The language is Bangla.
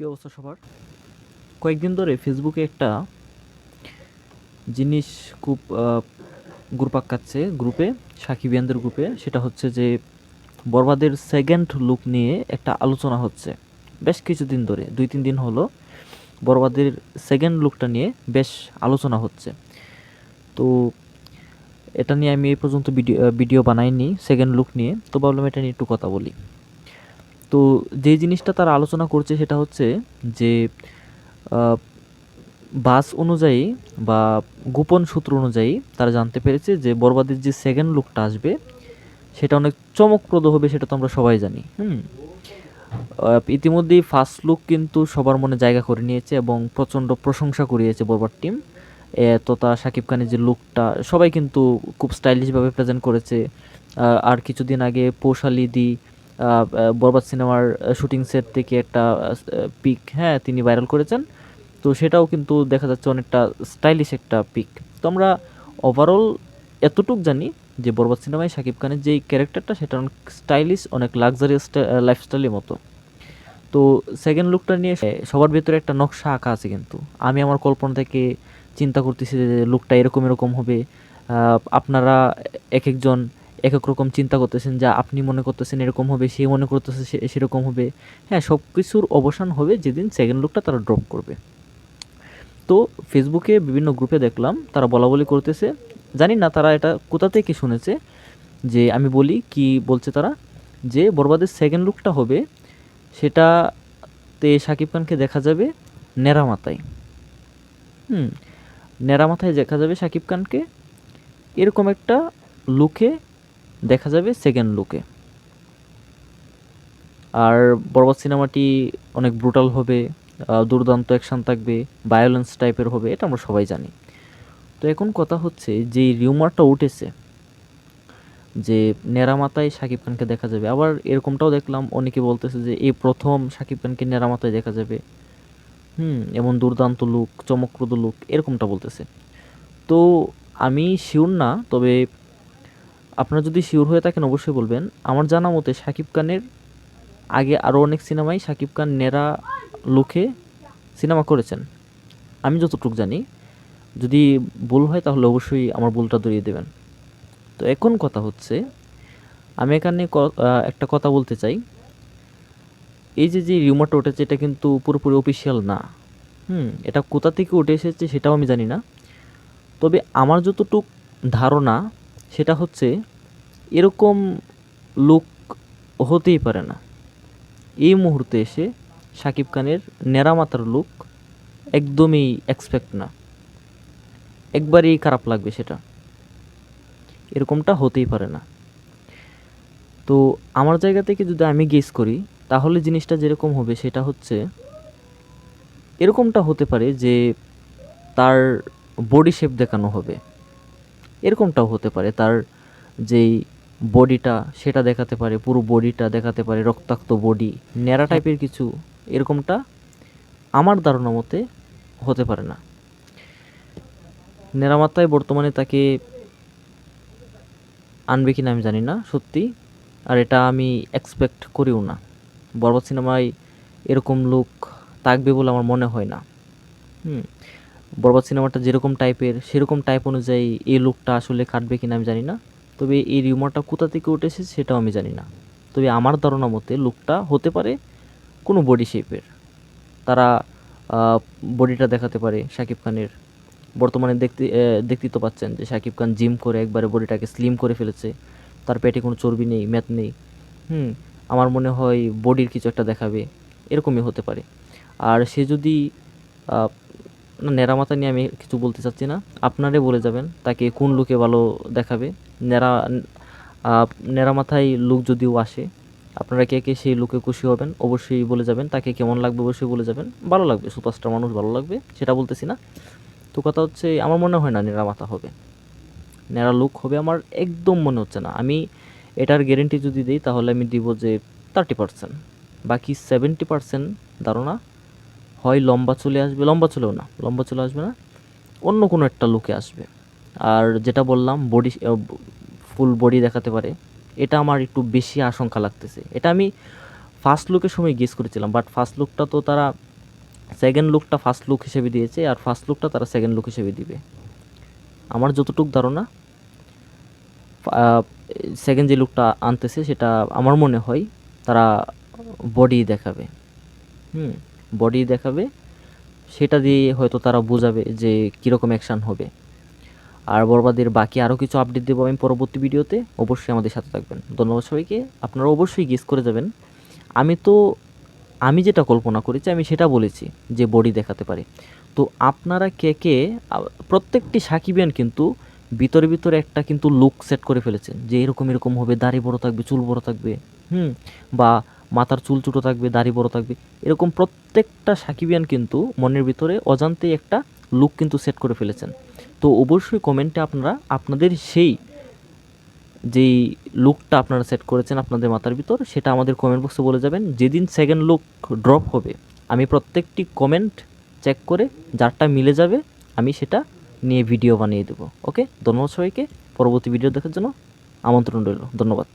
কী অবস্থা সবার? কয়েকদিন ধরে ফেসবুকে একটা জিনিস খুব ঘুরপাক খাচ্ছে গ্রুপে, সাকিবিয়ানদের গ্রুপে। সেটা হচ্ছে যে বরবাদের সেকেন্ড লুক নিয়ে একটা আলোচনা হচ্ছে বেশ কিছুদিন ধরে, 2-3 দিন হলো। বরবাদের সেকেন্ড লুকটা নিয়ে বেশ আলোচনা হচ্ছে। তো এটা নিয়ে আমি এই পর্যন্ত ভিডিও বানাইনি সেকেন্ড লুক নিয়ে, তো ভাবলাম এটা নিয়ে একটু কথা বলি। তো যে জিনিসটা তারা আলোচনা করছে সেটা হচ্ছে যে আহ, বাস অনুযায়ী বা গোপন সূত্র অনুযায়ী তারা জানতে পেরেছে যে বরবাদের যে সেকেন্ড লুকটা আসবে সেটা অনেক চমকপ্রদ হবে, সেটা তো আমরা সবাই জানি। ইতিমধ্যেই ফার্স্ট লুক কিন্তু সবার মনে জায়গা করে নিয়েছে এবং প্রচণ্ড প্রশংসা কুড়িয়েছে বরবাদ টিম। তথা শাকিব খানের যে লুকটা সবাই কিন্তু খুব স্টাইলিশভাবে প্রেজেন্ট করেছে। আর কিছুদিন আগে পৌশালী দি বরবাদ সিনেমার শুটিং সেট থেকে একটা পিক, হ্যাঁ, তিনি ভাইরাল করেছেন। তো সেটাও কিন্তু দেখা যাচ্ছে অনেকটা স্টাইলিশ একটা পিক। তো আমরা ওভারঅল এতটুক জানি যে বরবাদ সিনেমায় শাকিব খানের যেই ক্যারেক্টারটা সেটা অনেক স্টাইলিশ, অনেক লাক্সারিয়াস লাইফস্টাইলের মতো। তো সেকেন্ড লুকটা নিয়ে সবার ভেতরে একটা নকশা আঁকা আছে, কিন্তু আমি আমার কল্পনা থেকে চিন্তা করতেছি যে লুকটা এরকম এরকম হবে। আপনারা এক একজন এক এক রকম চিন্তা করতেছেন, যা আপনি মনে করতেছেন এরকম হবে, সে মনে করতেছে সেরকম হবে। হ্যাঁ, সব কিছুর অবসান হবে যেদিন সেকেন্ড লুকটা তারা ড্রপ করবে। তো ফেসবুকে বিভিন্ন গ্রুপে দেখলাম তারা বলাবলি করতেছে, জানি না তারা এটা কোথা থেকে শুনেছে। যে আমি বলি কি বলছে তারা, যে বরবাদের সেকেন্ড লুকটা হবে সেটাতে শাকিব খানকে দেখা যাবে ন্যাড়া মাথায়। হুম ন্যাড়া মাথায় দেখা যাবে শাকিব খানকে, এরকম একটা লুকে দেখা যাবে সেকেন্ড লুকে। আর বরবাদ সিনেমাটি অনেক ব্রুটাল হবে, দুর্দান্ত অ্যাকশন থাকবে, ভায়োলেন্স টাইপের হবে, এটা আমরা সবাই জানি। তো এখন কথা হচ্ছে যে রিউমারটা উঠেছে যে ন্যাড়া মাথায় শাকিব খানকে দেখা যাবে, আবার এরকমটাও দেখলাম অনেকে বলতেছে যে এই প্রথম শাকিব খানকে ন্যাড়া মাথায় দেখা যাবে। এমন দুর্দান্ত লুক, চমকপ্রদ লুক, এরকমটা বলতেছে। তো আমি শিওর না, তবে আপনারা যদি শিওর হয়ে থাকেন অবশ্যই বলবেন। আমার জানা মতে শাকিব খানের আগে আরও অনেক সিনেমায় শাকিব খান ন্যাড়া লুকে সিনেমা করেছেন, আমি যতটুকু জানি। যদি ভুল হয় তাহলে অবশ্যই আমার ভুলটা ধরিয়ে দেবেন। তো এখন কথা হচ্ছে, আমি এখানে একটা কথা বলতে চাই। এই যে রিউমারটা উঠেছে এটা কিন্তু পুরোপুরি অফিসিয়াল না। এটা কোথা থেকে উঠে এসেছে সেটাও আমি জানি না। তবে আমার যতটুক ধারণা সেটা হচ্ছে এরকম লুক হতেই পারে না। এই মুহূর্তে এসে শাকিব খানের ন্যাড়া মাথার লুক একদমই এক্সপেক্ট না, একবারেই খারাপ লাগবে সেটা। এরকমটা হতেই পারে না। তো আমার জায়গা থেকে যদি আমি গেস করি তাহলে জিনিসটা যেরকম হবে সেটা হচ্ছে এরকমটা হতে পারে যে তার বডি শেপ দেখানো হবে, এরকমটাও হতে পারে তার যেই বডিটা সেটা দেখাতে পারে, পুরো বডিটা দেখাতে পারে, রক্তাক্ত বডি, ন্যাড়া টাইপের কিছু, এরকমটা আমার ধারণা মতে হতে পারে না। ন্যাড়া মাথায় বর্তমানে তাকে আনবে কিনা আমি জানি না সত্যি, আর এটা আমি এক্সপেক্ট করিও না। বরবাদ সিনেমায় এরকম লুক থাকবে বলে আমার মনে হয় না। হুম বরবাদ সিনেমাটা যেরকম টাইপের সেরকম টাইপ অনুযায়ী এই লুকটা আসলে কাটবে কিনা আমি জানি না। তবে এই রিউমারটা কোথা থেকে উঠেছে সেটাও আমি জানি না। তবে আমার ধারণা মতে লুকটা হতে পারে কোনো বডি শেপের। তারা বডিটা দেখাতে পারে শাকিব খানের। বর্তমানে দেখতেই তো পাচ্ছেন যে শাকিব খান জিম করে একবারে বডিটাকে স্লিম করে ফেলেছে, তার পেটে কোনো চর্বি নেই, ম্যাথ নেই। হুম আমার মনে হয় বডির কিছু একটা দেখাবে, এরকমই হতে পারে। আর সে যদি না, ন্যাড়া মাথা নিয়ে আমি কিছু বলতে চাচ্ছি না, আপনারাই বলে যাবেন তাকে কোন লুকে ভালো দেখাবে। ন্যাড়া ন্যাড়া মাথায় লুক যদিও আসে, আপনারা কে কে সেই লুকে খুশি হবেন অবশ্যই বলে যাবেন, তাকে কেমন লাগবে অবশ্যই বলে যাবেন। ভালো লাগবে, সুপারস্টার মানুষ, ভালো লাগবে, সেটা বলতেছি না। তো কথা হচ্ছে আমার মনে হয় না ন্যাড়া মাথা হবে, ন্যাড়া লুক হবে আমার একদম মনে হচ্ছে না। আমি এটার গ্যারেন্টি যদি দিই তাহলে আমি দিব যে 30%, বাকি 70% ধারণা হয় লম্বা চলে আসবে, লম্বা চলেও না, লম্বা চলে আসবে না, অন্য কোনো একটা লুকে আসবে। আর যেটা বললাম বডি, ফুল বডি দেখাতে পারে, এটা আমার একটু বেশি আশঙ্কা লাগতেছে। এটা আমি ফার্স্ট লুকের সময় গেস করেছিলাম, বাট ফার্স্ট লুকটা তো তারা সেকেন্ড লুকটা ফার্স্ট লুক হিসেবে দিয়েছে, আর ফার্স্ট লুকটা তারা সেকেন্ড লুক হিসেবে দিবে। আমার যতটুকু ধারণা সেকেন্ড যে লুকটা আনতেছে সেটা আমার মনে হয় তারা বডি দেখাবে, বডি দেখাবে, সেটা দিয়ে হয়তো তারা বোঝাবে যে কীরকম অ্যাকশান হবে। আর বরবাদের বাকি আরও কিছু আপডেট দেবো আমি পরবর্তী ভিডিওতে, অবশ্যই আমাদের সাথে থাকবেন। ধন্যবাদ সবাইকে। আপনারা অবশ্যই গেস করে যাবেন। আমি যেটা কল্পনা করেছি আমি সেটা বলেছি যে বডি দেখাতে পারি। তো আপনারা কে কে প্রত্যেকটি সাকিবিয়ান কিন্তু ভিতরে একটা কিন্তু লুক সেট করে ফেলেছেন যে এরকম হবে, দাড়ি বড় থাকবে, চুল বড় থাকবে, বা মাথার চুল ছোটো থাকবে, দাড়ি বড় থাকবে, এরকম প্রত্যেকটা সাকিবিয়ান কিন্তু মনের ভিতরে অজান্তেই একটা লুক কিন্তু সেট করে ফেলেছেন। তো অবশ্যই কমেন্টে আপনারা আপনাদের সেই যেই লুকটা আপনারা সেট করেছেন আপনাদের মাথার ভিতর সেটা আমাদের কমেন্ট বক্সে বলে যাবেন। যেদিন সেকেন্ড লুক ড্রপ হবে আমি প্রত্যেকটি কমেন্ট চেক করে যারটা মিলে যাবে আমি সেটা নিয়ে ভিডিও বানিয়ে দেবো। ওকে, ধন্যবাদ সবাইকে। পরবর্তী ভিডিও দেখার জন্য আমন্ত্রণ রইল। ধন্যবাদ।